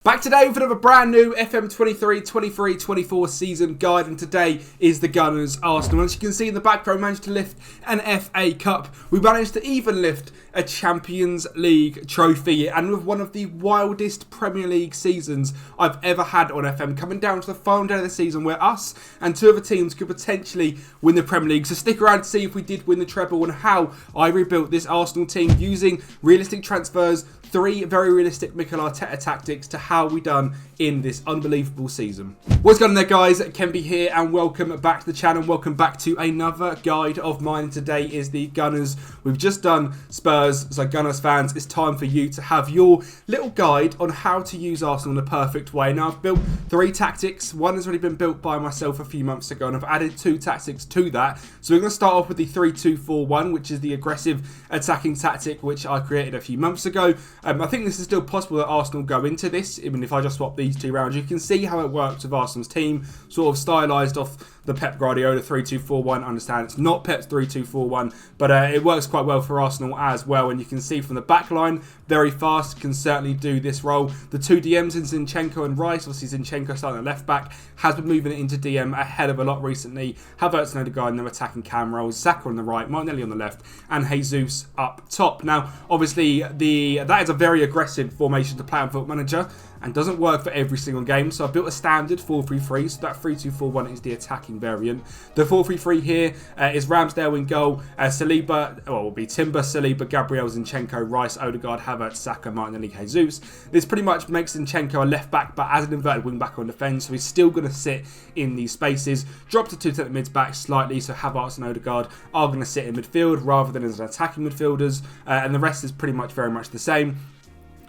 Back today with another brand new FM 23-24 season guide, and today is the Gunners Arsenal. As you can see in the background, we managed to lift an FA Cup. We managed to even lift a Champions League trophy, and with one of the wildest Premier League seasons I've ever had on FM, coming down to the final day of the season where us and two other teams could potentially win the Premier League. So stick around to see if we did win the treble and how I rebuilt this Arsenal team using realistic transfers, three very realistic Mikel Arteta tactics to how we done in this unbelievable season. What's going on there, guys? Kenby here, and welcome back to the channel. Welcome back to another guide of mine. Today is the Gunners. We've just done Spurs, so Gunners fans, it's time for you to have your little guide on how to use Arsenal in the perfect way. Now, I've built three tactics. One has already been built by myself a few months ago, and I've added two tactics to that. So we're going to start off with the 3-2-4-1, which is the aggressive attacking tactic, which I created a few months ago. I think this is still possible that Arsenal go into this, even if I just swap these two rounds. You can see how it works with Arsenal's team, sort of stylised off the Pep Guardiola 3-2-4-1. I understand it's not Pep's 3-2-4-1, but it works quite well for Arsenal as well. And you can see from the back line, very fast, can certainly do this role. The two DMs in Zinchenko and Rice, obviously Zinchenko starting at left back, has been moving it into DM a hell of a lot recently. Havertz and Odegaard in their attacking cam roles, Saka on the right, Martinelli on the left, and Jesus up top. Now, obviously, that is a very aggressive formation to play on Football Manager, and doesn't work for every single game. So I built a standard 4-3-3, so that 3-2-4-1 is the attacking variant. The 4-3-3 here is Ramsdale in goal, Saliba, well, it will be Timber, Saliba, Gabriel, Zinchenko, Rice, Odegaard, Havertz, Saka, Martinelli, Jesus. This pretty much makes Zinchenko a left back, but as an inverted wing back on defence, so he's still going to sit in these spaces. Drop the two centre mids back slightly, so Havertz and Odegaard are going to sit in midfield rather than as attacking midfielders, and the rest is pretty much very much the same.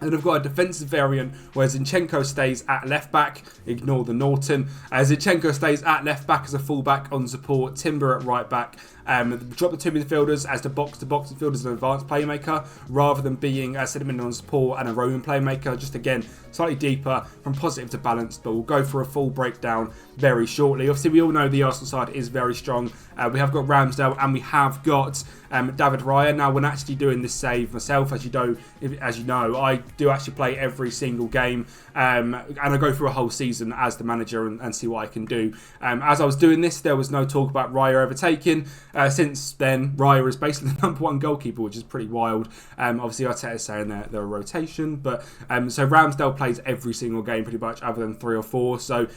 And I've got a defensive variant where Zinchenko stays at left back, ignore the Norton. Zinchenko stays at left back as a full back on support, Timber at right back. Drop the two midfielders as the box-to-box midfielder as an advanced playmaker, rather than being a centre on support and a roaming playmaker. Just again, slightly deeper from positive to balanced, but we'll go for a full breakdown very shortly. Obviously, we all know the Arsenal side is very strong. We have got Ramsdale and we have got David Raya. Now, when actually doing this save myself, as you know, I do actually play every single game, and I go through a whole season as the manager and see what I can do. As I was doing this, there was no talk about Raya overtaking. Since then, Raya is basically the #1 goalkeeper, which is pretty wild. Obviously, Arteta is saying they're a rotation, but so Ramsdale plays every single game pretty much, other than 3 or 4. So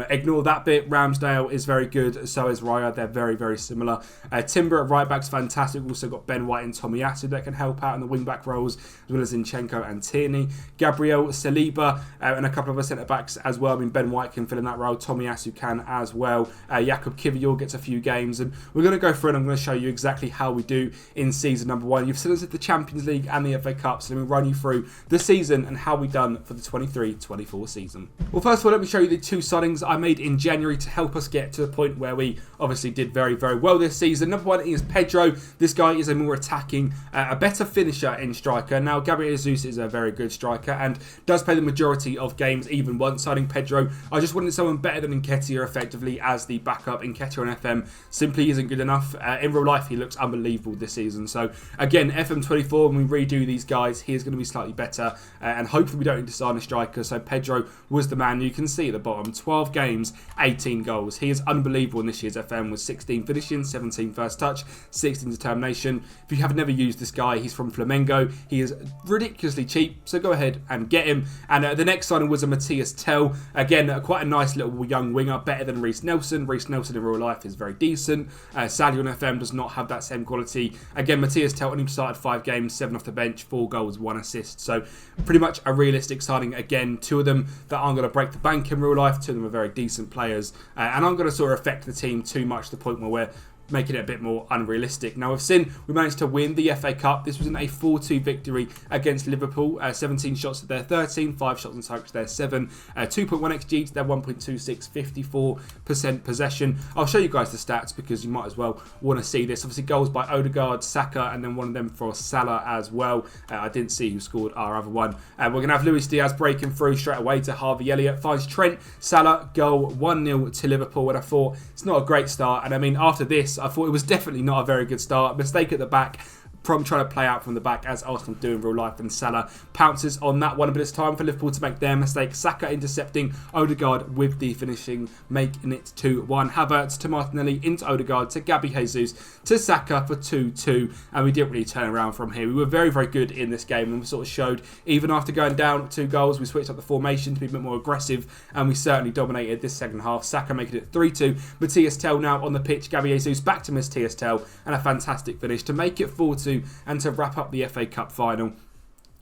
ignore that bit. Ramsdale is very good. So is Raya. They're very, very similar. Timber at right back's fantastic. We've also got Ben White and Tomiyasu that can help out in the wing back roles, as well as Zinchenko and Tierney. Gabriel, Saliba, and a couple of other centre backs as well. I mean, Ben White can fill in that role. Tomiyasu can as well. Jakub Kiwior gets a few games, and we're going to go through and I'm going to show you exactly how we do in season number 1. You've seen us at the Champions League and the FA Cup, so let me run you through the season and how we done for the 23-24 season. Well, first of all, let me show you the two signings I made in January to help us get to the point where we obviously did very, very well this season. Number 1 is Pedro. This guy is a more attacking, a better finisher in striker. Now, Gabriel Jesus is a very good striker and does play the majority of games. Even once signing Pedro, I just wanted someone better than Nketiah effectively as the backup. Nketiah on FM simply isn't good enough. In real life, he looks unbelievable this season. So again, FM24, when we redo these guys, he is going to be slightly better, and hopefully we don't need to sign a striker. So Pedro was the man. You can see at the bottom, 12 games, 18 goals. He is unbelievable in this year's FM with 16 finishing, 17 first touch, 16 determination. If you have never used this guy, he's from Flamengo. He is ridiculously cheap, so go ahead and get him. And the next signing was a Matthias Tell. Again, quite a nice little young winger, better than Reece Nelson. Reece Nelson in real life is very decent. Sadly on FM does not have that same quality. Again, Matthias Tell only started 5 games, 7 off the bench, 4 goals, 1 assist. So pretty much a realistic signing. Again, 2 of them that aren't going to break the bank in real life. 2 of them are very decent players, and aren't going to sort of affect the team too much to the point where we're making it a bit more unrealistic. Now, we've seen we managed to win the FA Cup. This was in a 4-2 victory against Liverpool. 17 shots to their 13, 5 shots on target to their 7, 2.1 XG to their 1.26, 54% possession. I'll show you guys the stats because you might as well want to see this. Obviously, goals by Odegaard, Saka, and then one of them for Salah as well. I didn't see who scored our other one. We're going to have Luis Diaz breaking through straight away to Harvey Elliott. Finds Trent, Salah, goal, 1-0 to Liverpool. And I thought it's not a great start. And I mean, after this, I thought it was definitely not a very good start. Mistake at the back. from trying to play out from the back as Arsenal do in real life, and Salah pounces on that one. But it's time for Liverpool to make their mistake. Saka intercepting Odegaard with the finishing, making it 2-1. Havertz to Martinelli, into Odegaard, to Gabby Jesus, to Saka for 2-2, and we didn't really turn around from here. We were very, very good in this game, and we sort of showed, even after going down 2 goals, we switched up the formation to be a bit more aggressive, and we certainly dominated this second half. Saka making it 3-2. Matthias Tell now on the pitch. Gabby Jesus back to Matthias Tell, and a fantastic finish to make it 4-2 and to wrap up the FA Cup final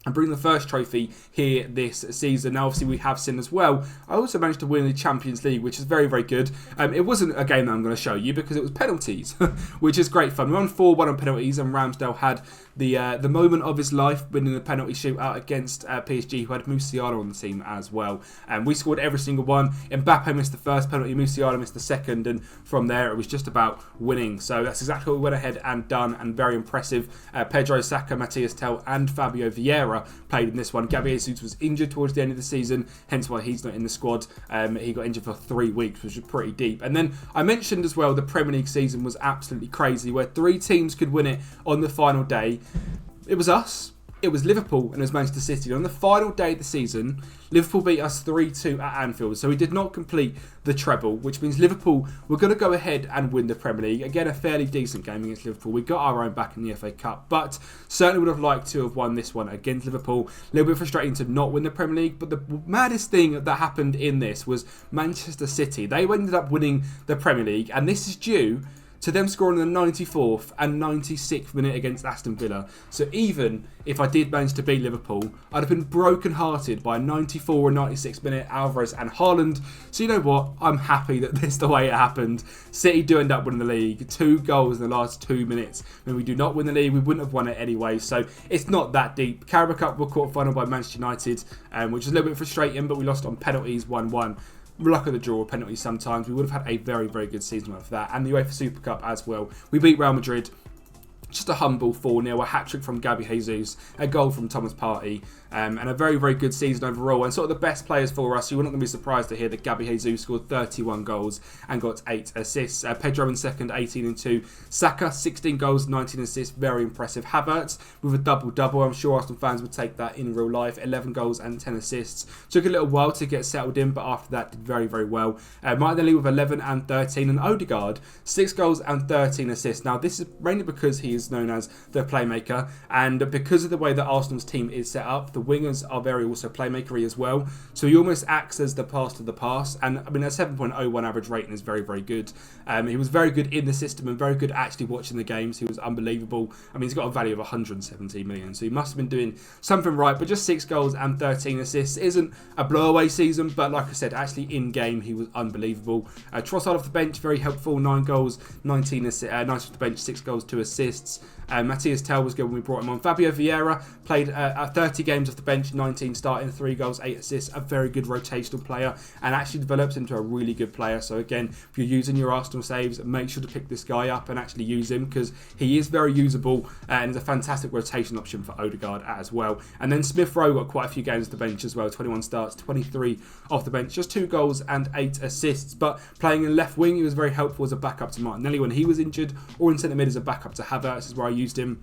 and bring the first trophy here this season. Now, obviously, we have seen as well, I also managed to win the Champions League, which is very, very good. It wasn't a game that I'm going to show you because it was penalties, which is great fun. We won 4-1 on penalties, and Ramsdale had the moment of his life winning the penalty shootout against PSG, who had Musiala on the team as well. And we scored every single one. Mbappe missed the first penalty, Musiala missed the second, and from there it was just about winning. So that's exactly what we went ahead and done, and very impressive. Pedro, Saka, Matthias Tell and Fabio Vieira played in this one. Gabby Jesus was injured towards the end of the season, hence why he's not in the squad. He got injured for 3 weeks, which was pretty deep. And then I mentioned as well the Premier League season was absolutely crazy, where 3 teams could win it on the final day. It was us, it was Liverpool, and it was Manchester City. And on the final day of the season, Liverpool beat us 3-2 at Anfield. So we did not complete the treble, which means Liverpool were going to go ahead and win the Premier League. Again, a fairly decent game against Liverpool. We got our own back in the FA Cup, but certainly would have liked to have won this one against Liverpool. A little bit frustrating to not win the Premier League, but the maddest thing that happened in this was Manchester City. They ended up winning the Premier League, and this is due to them scoring in the 94th and 96th minute against Aston Villa. So even if I did manage to beat Liverpool, I'd have been broken-hearted by 94 and 96 minute Alvarez and Haaland. So you know what? I'm happy that this is the way it happened. City do end up winning the league. 2 goals in the last 2 minutes. When we do not win the league, we wouldn't have won it anyway. So it's not that deep. Carabao Cup were quarter-final by Manchester United, which is a little bit frustrating, but we lost on penalties 1-1. Luck of the draw, penalties sometimes. We would have had a very, very good season for that. And the UEFA Super Cup as well. We beat Real Madrid. Just a humble 4-0, a hat-trick from Gabby Jesus, a goal from Thomas Partey, and a very, very good season overall. And sort of the best players for us, you're not going to be surprised to hear that Gabby Jesus scored 31 goals and got 8 assists. Pedro in second, 18 and 2. Saka, 16 goals, 19 assists, very impressive. Havertz with a double-double. I'm sure Arsenal fans would take that in real life. 11 goals and 10 assists. Took a little while to get settled in, but after that did very, very well. Martinelli with 11 and 13, and Odegaard, 6 goals and 13 assists. Now, this is mainly because he is known as the playmaker, and because of the way that Arsenal's team is set up, the wingers are very also playmakery as well, so he almost acts as the pass to the pass. And I mean, a 7.01 average rating is very, very good. He was very good in the system and very good actually watching the games. He was unbelievable. I mean, he's got a value of 117 million, so he must have been doing something right. But just 6 goals and 13 assists isn't a blowaway season, but like I said, actually in game he was unbelievable. Trossard off the bench, very helpful. 9 goals, 19 assists, 9 off the bench, 6 goals, 2 assists. Matthias Tell was good when we brought him on. Fabio Vieira played 30 games off the bench, 19 starting, 3 goals, 8 assists. A very good rotational player, and actually develops into a really good player. So again, if you're using your Arsenal saves, make sure to pick this guy up and actually use him, because he is very usable and is a fantastic rotation option for Odegaard as well. And then Smith Rowe got quite a few games off the bench as well. 21 starts, 23 off the bench, just 2 goals and 8 assists. But playing in left wing, he was very helpful as a backup to Martinelli when he was injured, or in centre mid as a backup to Havertz is where I used him.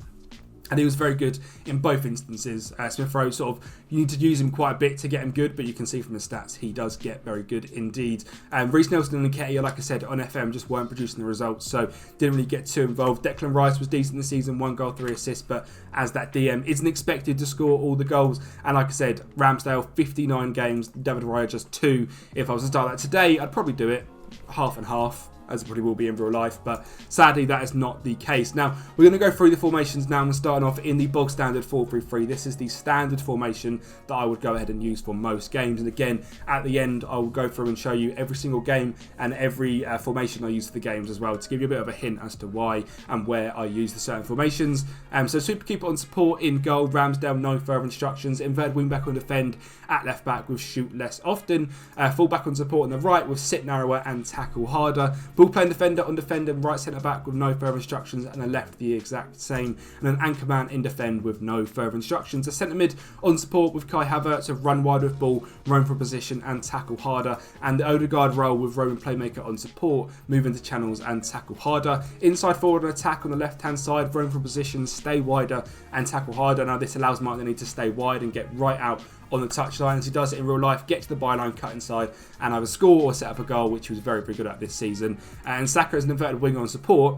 And he was very good in both instances. Smith Rowe, sort of, you need to use him quite a bit to get him good, but you can see from the stats he does get very good indeed. Reece Nelson and Nketiah, like I said, on FM just weren't producing the results, so didn't really get too involved. Declan Rice was decent this season, 1 goal, 3 assists, but as that DM isn't expected to score all the goals. And like I said, Ramsdale, 59 games, David Raya just 2. If I was to start that today, I'd probably do it half and half, as it probably will be in real life, but sadly that is not the case. Now, we're going to go through the formations now, and we're starting off in the bog standard 4-3-3. This is the standard formation that I would go ahead and use for most games, and again, at the end, I will go through and show you every single game and every formation I use for the games as well, to give you a bit of a hint as to why and where I use the certain formations. So Superkeeper on support in goal, Ramsdale, no further instructions. Inverted wingback on defend, at left back with shoot less often. Full back on support on the right with sit narrower and tackle harder. ball playing defender on defend and right centre back with no further instructions, and a left the exact same, and an anchor man in defend with no further instructions. A centre mid on support with Kai Havertz of run wide with ball, roam for position and tackle harder, and the Odegaard role with Roman playmaker on support, move into channels and tackle harder. Inside forward and attack on the left hand side, roam for position, stay wider and tackle harder. Now this allows Martinelli to stay wide and get right out on the touchline as he does it in real life, get to the byline, cut inside and either score or set up a goal, which he was very, very good at this season. And Saka is an inverted winger on support,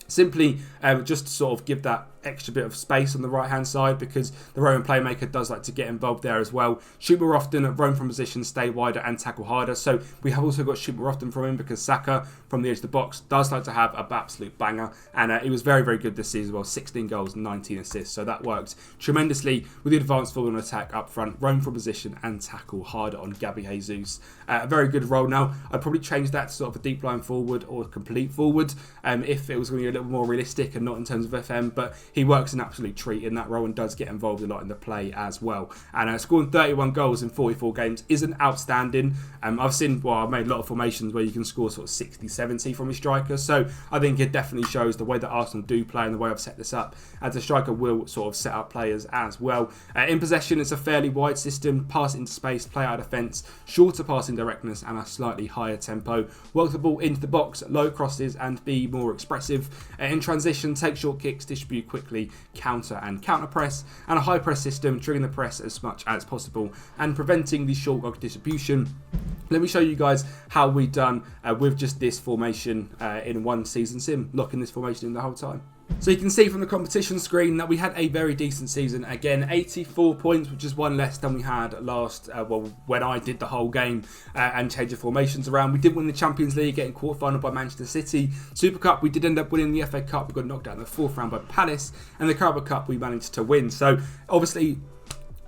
simply just to sort of give that extra bit of space on the right hand side, because the Roman playmaker does like to get involved there as well. Shoot more often, roam from position, stay wider and tackle harder. So we have also got shoot more often from him, because Saka from the edge of the box does like to have an absolute banger, and he was very, very good this season as well. 16 goals, 19 assists, so that worked tremendously with the advanced forward and attack up front, roam from position and tackle harder on Gabby Jesus. A very good role. Now I'd probably change that to sort of a deep line forward or a complete forward if it was going to be a little more realistic and not in terms of FM, but he works an absolute treat in that role and does get involved a lot in the play as well. And scoring 31 goals in 44 games isn't outstanding. I've made a lot of formations where you can score sort of 60, 70 from a striker, so I think it definitely shows the way that Arsenal do play and the way I've set this up, as a striker will sort of set up players as well. In possession, it's a fairly wide system, pass into space, play out of defence, shorter passing directness and a slightly higher tempo. Work the ball into the box, low crosses and be more expressive. In transition, take short kicks, distribute quickly, counter and counter press, and a high press system, triggering the press as much as possible and preventing the short distribution. Let me show you guys how we've done with just this formation in one season sim, locking this formation in the whole time. So you can see from the competition screen that we had a very decent season. Again, 84 points, which is one less than we had last, when I did the whole game and changed the formations around. We did win the Champions League, getting quarter-final by Manchester City. Super Cup, we did end up winning the FA Cup. We got knocked out in the fourth round by Palace. And the Carabao Cup, we managed to win. So obviously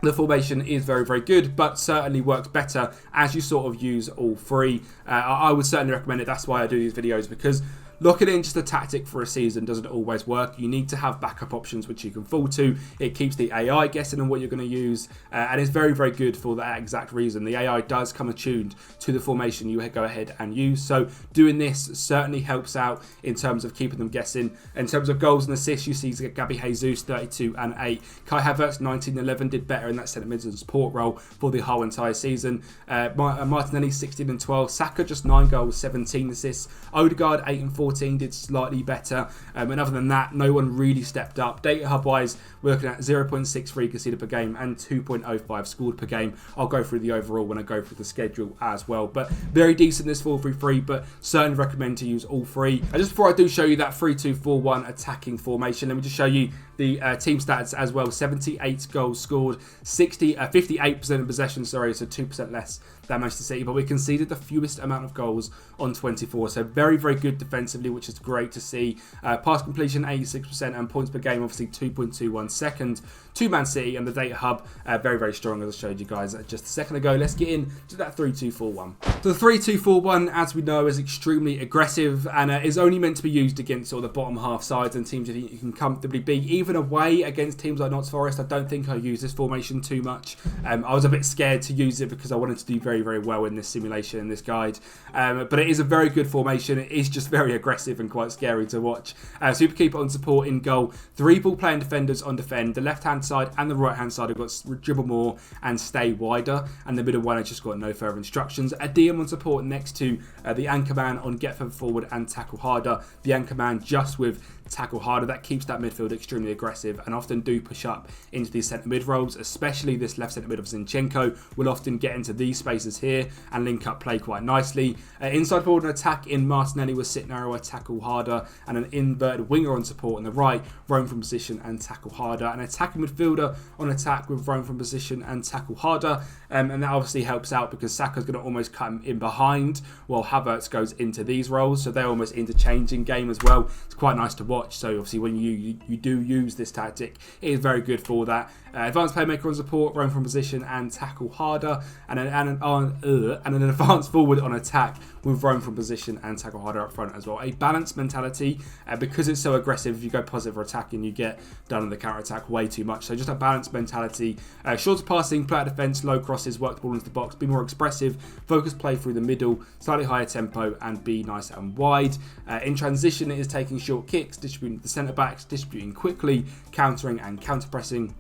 the formation is very, very good, but certainly works better as you sort of use all three. I would certainly recommend it. That's why I do these videos, because locking in just a tactic for a season doesn't always work. You need to have backup options which you can fall to. It keeps the AI guessing on what you're going to use, and it's very, very good for that exact reason. The AI does come attuned to the formation you go ahead and use, so doing this certainly helps out in terms of keeping them guessing. In terms of goals and assists, you see Gabby Jesus 32 and 8. Kai Havertz 19-11 did better in that centre mid and support role for the whole entire season. Martinelli 16 and 12. Saka just 9 goals, 17 assists. Odegaard 8 and 14 did slightly better, and other than that, no one really stepped up. Data hub wise, we're looking at 0.63 conceded per game and 2.05 scored per game. I'll go through the overall when I go through the schedule as well, but very decent this 4-3-3, but certainly recommend to use all three. And just before I do show you that 3-2-4-1 attacking formation, let me just show you the team stats as well. 78 goals scored, 58% in possession, so 2% less than Manchester City, but we conceded the fewest amount of goals on 24, so very, very good defensively, which is great to see. Pass completion 86% and points per game obviously 2.21 second to Man City, and the data hub very, very strong, as I showed you guys just a second ago. Let's get into that 3-2-4-1. So the 3-2-4-1, as we know, is extremely aggressive and is only meant to be used against sort of the bottom half sides and teams that you can comfortably beat. Even away against teams like Notts Forest, I don't think I use this formation too much. I was a bit scared to use it because I wanted to do very, very well in this simulation, in this guide. But it is a very good formation. It is just very aggressive and quite scary to watch. Super keeper on support in goal. 3 ball playing defenders on defend. The left hand side and the right hand side have got dribble more and stay wider, and the middle one has just got no further instructions. A DM on support next to the anchor man on get further forward and tackle harder. The anchor man just with tackle harder. That keeps that midfield extremely aggressive and often do push up into these centre mid roles, especially this left centre mid of Zinchenko will often get into these spaces here and link up play quite nicely. Inside forward and attack in Martinelli was sit narrower, tackle harder, and an inverted winger on support on the right, roam from position and tackle harder. An attacking midfielder on attack with roam from position and tackle harder, and that obviously helps out because Saka's going to almost come in behind while Havertz goes into these roles, so they're almost interchanging game as well. It's quite nice to watch. So obviously when you do use this tactic, it is very good for that. Advanced playmaker on support, roam from position and tackle harder, and an advanced forward on attack with roam from position and tackle harder up front as well. A balanced mentality, because it's so aggressive. If you go positive or attacking, you get done on the counter attack way too much. So just a balanced mentality. Shorter passing, play out defence, low crosses, work the ball into the box, be more expressive, focus play play through the middle, slightly higher tempo, and be nice and wide. In transition, it is taking short kicks, distributing to the centre backs, distributing quickly, countering and counter pressing,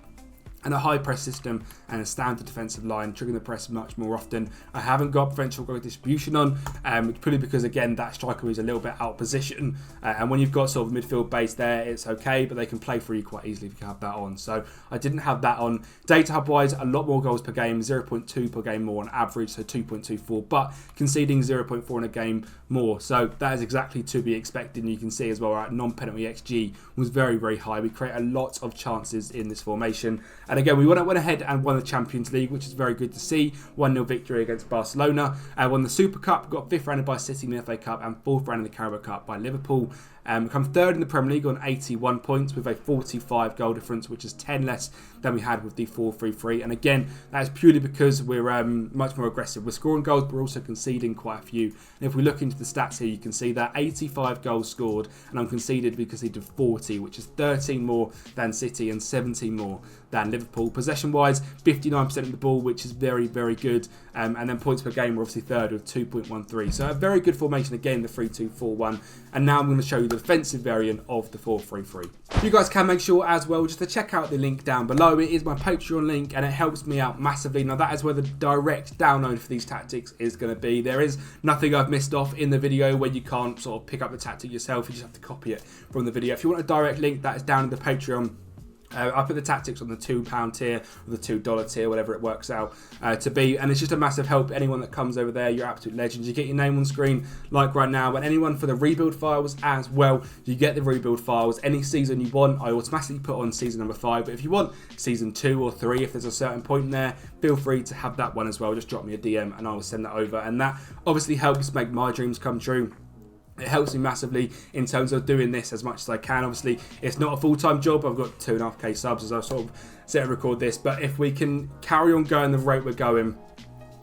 and a high press system and a standard defensive line, triggering the press much more often. I haven't got preferential goal distribution on, purely because, again, that striker is a little bit out of position. And when you've got sort of midfield base there, it's okay, but they can play for you quite easily if you have that on. So I didn't have that on. Data hub-wise, a lot more goals per game, 0.2 per game more on average, so 2.24, but conceding 0.4 in a game more. So that is exactly to be expected. And you can see as well, our non-penalty XG was very, very high. We create a lot of chances in this formation. And again, we went ahead and won the Champions League, which is very good to see. 1-0 victory against Barcelona. Won the Super Cup, got 5th rounded by City in the FA Cup, and 4th rounded in the Carabao Cup by Liverpool. Come 3rd in the Premier League on 81 points with a 45 goal difference, which is 10 less than we had with the 4-3-3. And again, that is purely because we're much more aggressive. We're scoring goals, but we're also conceding quite a few. And if we look into the stats here, you can see that 85 goals scored and unconceded, we conceded 40, which is 13 more than City and 17 more than Liverpool. Possession-wise, 59% of the ball, which is very, very good. And then points per game, we're obviously 3rd with 2.13. So a very good formation, again, the 3-2-4-1. And now I'm going to show you the defensive variant of the 4-3-3. You guys can make sure as well just to check out the link down below. It is my Patreon link and it helps me out massively. Now that is where the direct download for these tactics is going to be. There is nothing I've missed off in the video where you can't sort of pick up the tactic yourself. You just have to copy it from the video. If you want a direct link, that is down in the Patreon. I put the tactics on the £2 tier or the $2 tier, whatever it works out to be, and it's just a massive help. Anyone that comes over there, you're absolute legends. You get your name on screen like right now, and anyone for the rebuild files as well, you get the rebuild files. Any season you want, I automatically put on season number 5, but if you want season 2 or 3, if there's a certain point in there, feel free to have that one as well. Just drop me a DM and I will send that over, and that obviously helps make my dreams come true. It helps me massively in terms of doing this as much as I can. Obviously, it's not a full-time job. I've got 2.5k subs as I sort of sit and record this. But if we can carry on going the rate we're going,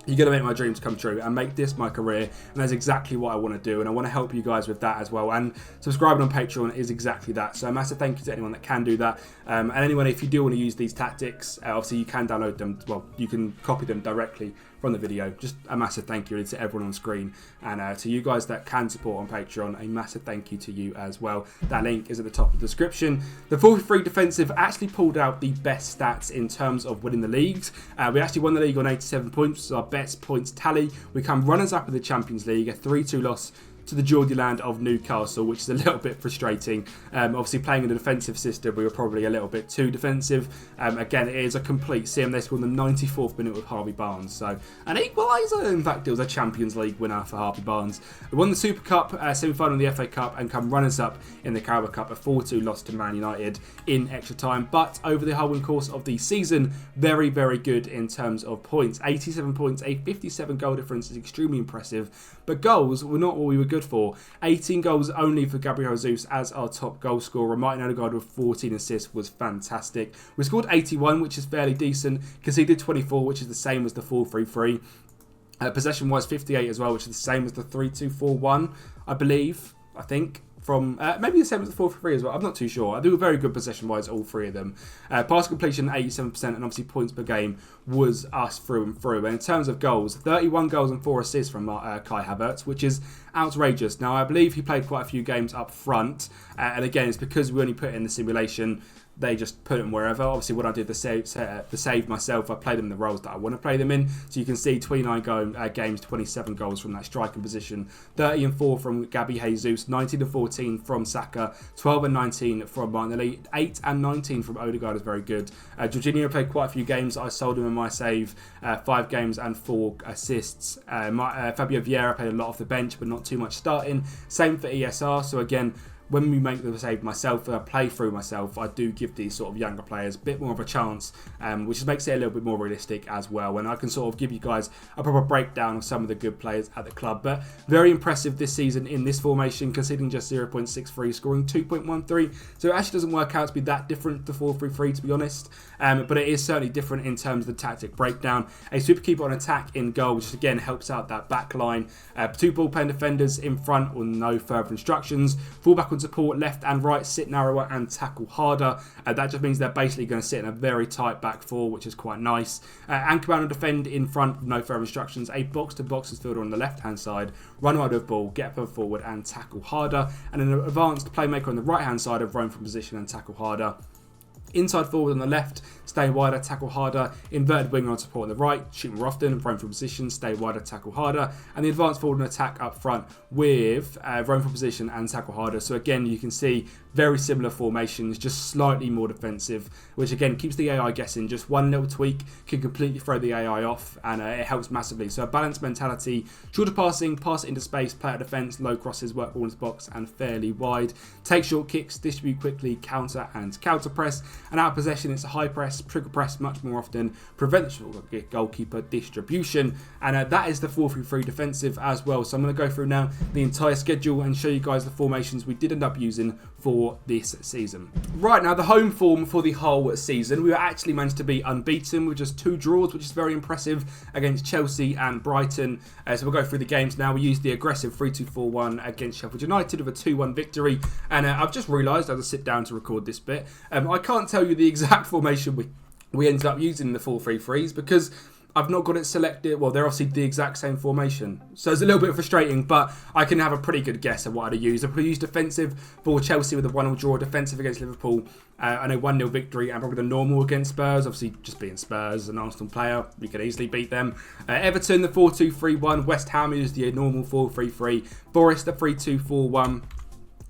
you're going to make my dreams come true and make this my career. And that's exactly what I want to do. And I want to help you guys with that as well. And subscribing on Patreon is exactly that. So a massive thank you to anyone that can do that. And anyone, if you do want to use these tactics, obviously you can download them. Well, you can copy them directly from the video. Just a massive thank you to everyone on screen. And to you guys that can support on Patreon, a massive thank you to you as well. That link is at the top of the description. The 4-3 defensive actually pulled out the best stats in terms of winning the leagues. We actually won the league on 87 points, which is our best points tally. We come runners up in the Champions League, a 3-2 loss to the Geordie land of Newcastle, which is a little bit frustrating. Obviously playing in a defensive system, we were probably a little bit too defensive. Again, it is a complete sim. They scored in the 94th minute with Harvey Barnes, so an equaliser. In fact, it was a Champions League winner for Harvey Barnes. We won the Super Cup semi-final in the FA Cup and come runners up in the Carabao Cup, a 4-2 loss to Man United in extra time. But over the whole course of the season, very, very good in terms of points. 87 points, a 57 goal difference is extremely impressive. But goals were not what we were good for. 18 goals only for Gabriel Jesus as our top goal scorer. Martin Odegaard with 14 assists was fantastic. We scored 81, which is fairly decent. Conceded 24, which is the same as the 4-3-3. Possession-wise, 58 as well, which is the same as the 3-2-4-1, I believe. I think. From maybe the same as the 4-3 as well. I'm not too sure. I do a very good possession-wise, all three of them. Pass completion, 87%, and obviously points per game was us through and through. And in terms of goals, 31 goals and 4 assists from Kai Havertz, which is outrageous. Now, I believe he played quite a few games up front. And again, it's because we only put in the simulation. They just put them wherever. Obviously, when I did the save myself, I played them in the roles that I want to play them in. So you can see 29 games, 27 goals from that striking position. 30 and 4 from Gabby Jesus. 19 and 14 from Saka. 12 and 19 from Martinelli. 8 and 19 from Odegaard is very good. Jorginho played quite a few games. I sold him in my save. 5 games and 4 assists. Fabio Vieira played a lot off the bench, but not too much starting. Same for ESR. So again, when we make the save myself, play through myself, I do give these sort of younger players a bit more of a chance, which just makes it a little bit more realistic as well. And I can sort of give you guys a proper breakdown of some of the good players at the club. But very impressive this season in this formation, conceding just 0.63, scoring 2.13. So it actually doesn't work out to be that different to 4-3-3, to be honest. But it is certainly different in terms of the tactic breakdown. A super keeper on attack in goal, which again helps out that back line. 2 ball playing defenders in front with no further instructions. Fullback on forward support, left and right, sit narrower and tackle harder. That just means they're basically going to sit in a very tight back four, which is quite nice. Anchor man and defend in front with no further instructions. A box-to-box midfielder on the left-hand side, run wide with ball, get up forward and tackle harder. And an advanced playmaker on the right-hand side of roam from position and tackle harder. Inside forward on the left, stay wider, tackle harder. Inverted winger on support on the right, shoot more often, roam from position, stay wider, tackle harder. And the advanced forward and attack up front with roam from position and tackle harder. So again, you can see very similar formations, just slightly more defensive, which again keeps the AI guessing. Just one little tweak can completely throw the AI off, and it helps massively. So a balanced mentality, shorter passing, pass it into space, play at defence, low crosses, work ball into the box and fairly wide. Take short kicks, distribute quickly, counter and counter press. And out of possession, it's a high press, trigger press much more often, prevent goalkeeper distribution. And that is the 4-3-3 defensive as well. So I'm going to go through now the entire schedule and show you guys the formations we did end up using for this season. Right, now the home form for the whole season, we actually managed to be unbeaten with just 2 draws, which is very impressive against Chelsea and Brighton. So we'll go through the games now. We used the aggressive 3-2-4-1 against Sheffield United with a 2-1 victory. And I've just realised as I sit down to record this bit, I can't tell you the exact formation we ended up using in the 4-3-3s because I've not got it selected. Well, they're obviously the exact same formation. So it's a little bit frustrating, but I can have a pretty good guess of what I'd have used. I'd probably used defensive for Chelsea with a 1-0 draw, defensive against Liverpool, and a 1-0 victory, and probably the normal against Spurs. Obviously, just being Spurs, an Arsenal player, we could easily beat them. Everton, the 4-2-3-1. West Ham used the normal 4-3-3. Forest, the 3-2-4-1.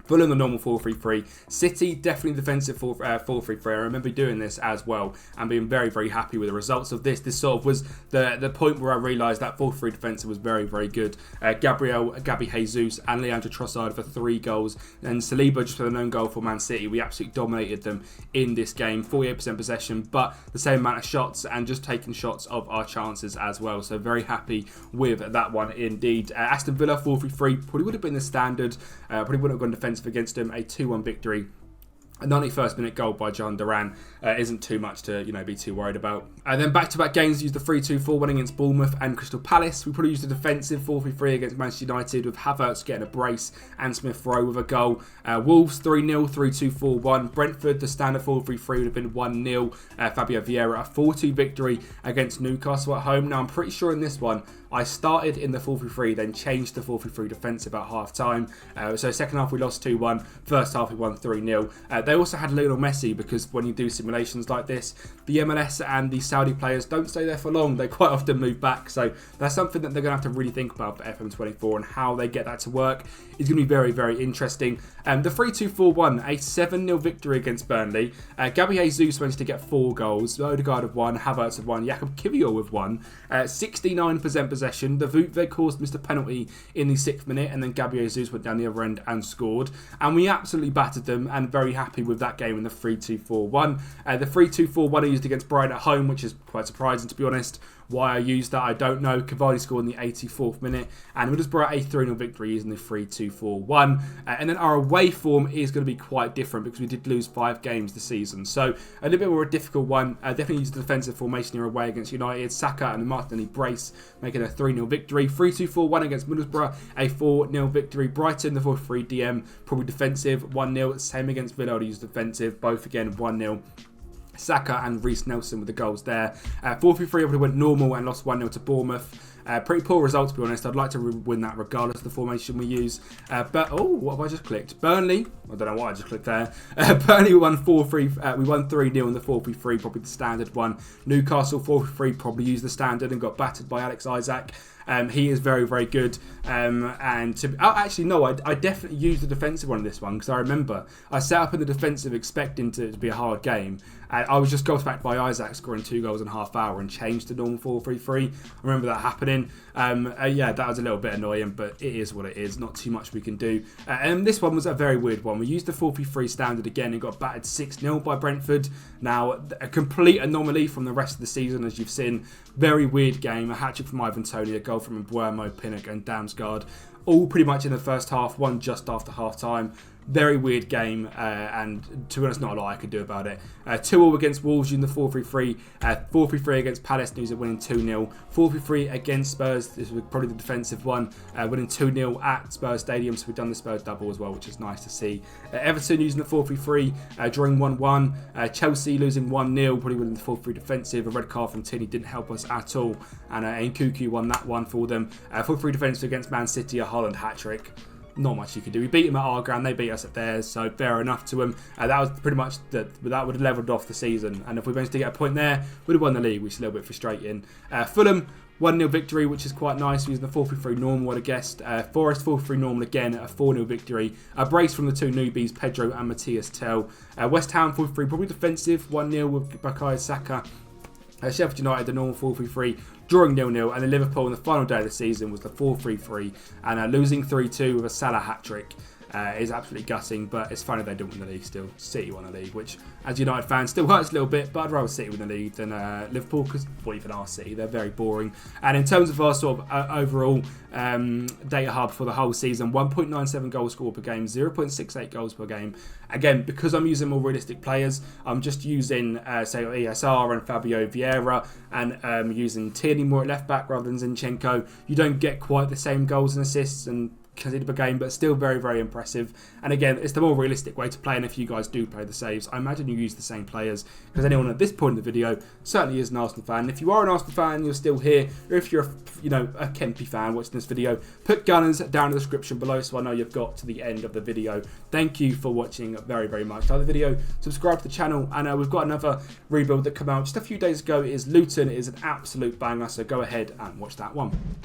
Fulham, the normal 4-3-3. City, definitely defensive 4-3-3. I remember doing this as well and being very, very happy with the results of this. This sort of was the point where I realised that 4-3 defensive was very, very good. Gabby Jesus and Leandro Trossard for 3 goals. And Saliba just for the known goal for Man City. We absolutely dominated them in this game. 48% possession, but the same amount of shots and just taking shots of our chances as well. So very happy with that one indeed. Aston Villa 4-3-3 probably would have been the standard. Probably wouldn't have gone defensive against him. A 2-1 victory. A 91st minute goal by John Duran isn't too much to be too worried about. And then back-to-back games, used the 3-2-4-1 against Bournemouth and Crystal Palace. We probably used a defensive 4-3-3 against Manchester United with Havertz getting a brace and Smith Rowe with a goal. Wolves 3-0, 3-2-4-1. Brentford, the standard 4-3-3 would have been 1-0. Fabio Vieira, a 4-2 victory against Newcastle at home. Now I'm pretty sure in this one, I started in the 4-3-3, then changed to 4-3-3 defensive at half-time. So second half we lost 2-1, first half we won 3-0. They also had Lionel Messi because when you do simulations like this, the MLS and the Saudi players don't stay there for long. They quite often move back. So that's something that they're going to have to really think about for FM24 and how they get that to work is going to be very, very interesting. The 3-2-4-1, a 7-0 victory against Burnley. Gabby Jesus managed to get 4 goals. Odegaard with 1, Havertz with 1, Jakub Kiwior with 1. 69% possession. The They caused missed a penalty in the 6th minute and then Gabby Jesus went down the other end and scored. And we absolutely battered them and very happy with that game in the 3-2-4-1. The 3-2-4-1 I used against Brighton at home, which is quite surprising to be honest. Why I used that, I don't know. Cavani scored in the 84th minute, and Middlesbrough a 3-0 victory using the 3-2-4-1. And then our away form is going to be quite different because we did lose 5 games this season. So a little bit more a difficult one. Definitely used the defensive formation here away against United. Saka and the Martinelli brace making a 3-0 victory. 3-2-4-1 against Middlesbrough, a 4-0 victory. Brighton, the 4-3 DM, probably defensive, 1-0. Same against Villa, I used defensive, both again 1-0. Saka and Reece Nelson with the goals there. 4-3-3 obviously went normal and lost 1-0 to Bournemouth. Pretty poor result to be honest. I'd like to win that regardless of the formation we use. But what have I just clicked? Burnley. I don't know why I just clicked there. Burnley won 4-3. We won 3-0 in the 4-3-3, probably the standard one. Newcastle 4-3 probably used the standard and got battered by Alex Isak. He is very, very good. I definitely used the defensive one in this one because I remember I set up in the defensive expecting to be a hard game. I was just gobsmacked by Isak scoring 2 goals in half hour and changed to normal 4-3-3. I remember that happening. That was a little bit annoying, but it is what it is. Not too much we can do. And this one was a very weird one. We used the 4-3-3 standard again and got battered 6-0 by Brentford. Now, a complete anomaly from the rest of the season, as you've seen. Very weird game. A hat-trick from Ivan Toney, a goal from Mbuemo, Pinnock and Damsgaard. All pretty much in the first half, one just after half-time. Very weird game, and to be honest, not a lot I could do about it. 2-2 against Wolves using the 4-3-3. 4-3-3 against Palace, News winning 2-0. 4-3-3 against Spurs, this was probably the defensive one, winning 2-0 at Spurs Stadium, so we've done the Spurs double as well, which is nice to see. Everton using the 4-3-3, drawing 1-1. Chelsea losing 1-0, probably winning the 4-3 defensive. A red card from Tierney didn't help us at all, and Nkunku won that one for them. 4-3 defensive against Man City, a Holland hat-trick. Not much you could do. We beat them at our ground, they beat us at theirs, so fair enough to them. That was pretty much that would have levelled off the season, and if we managed to get a point there, we'd have won the league, which is a little bit frustrating. Fulham 1-0 victory, which is quite nice, using the 4-3-3 normal, I guessed. Forest 4-3 normal again, a 4-0 victory. A brace from the two newbies, Pedro and Matthias Tell. West Ham 4-3, probably defensive, 1-0 with Bukayo Saka. Sheffield United, the normal 4-3-3, drawing 0-0, and then Liverpool on the final day of the season was the 4-3-3, and losing 3-2 with a Salah hat-trick. Is absolutely gutting, but it's funny they didn't win the league still. City won the league, which, as United fans, still hurts a little bit, but I'd rather City win the league than Liverpool, because, well, even our City, they're very boring. And in terms of our sort of overall data hub for the whole season, 1.97 goals scored per game, 0.68 goals per game. Again, because I'm using more realistic players, I'm just using, say, ESR and Fabio Vieira, and using Tierney more at left-back rather than Zinchenko. You don't get quite the same goals and assists and conceded per game, but still very, very impressive. And again, it's the more realistic way to play, and if you guys do play the saves, I imagine you use the same players, because anyone at this point in the video certainly is an Arsenal fan. And if you are an Arsenal fan and you're still here, or if you're a Kempy fan watching this video, put Gunners down in the description below so I know you've got to the end of the video. Thank you for watching very, very much. Like the video, subscribe to the channel, and we've got another rebuild that came out just a few days ago. It is Luton. It is an absolute banger, so go ahead and watch that one.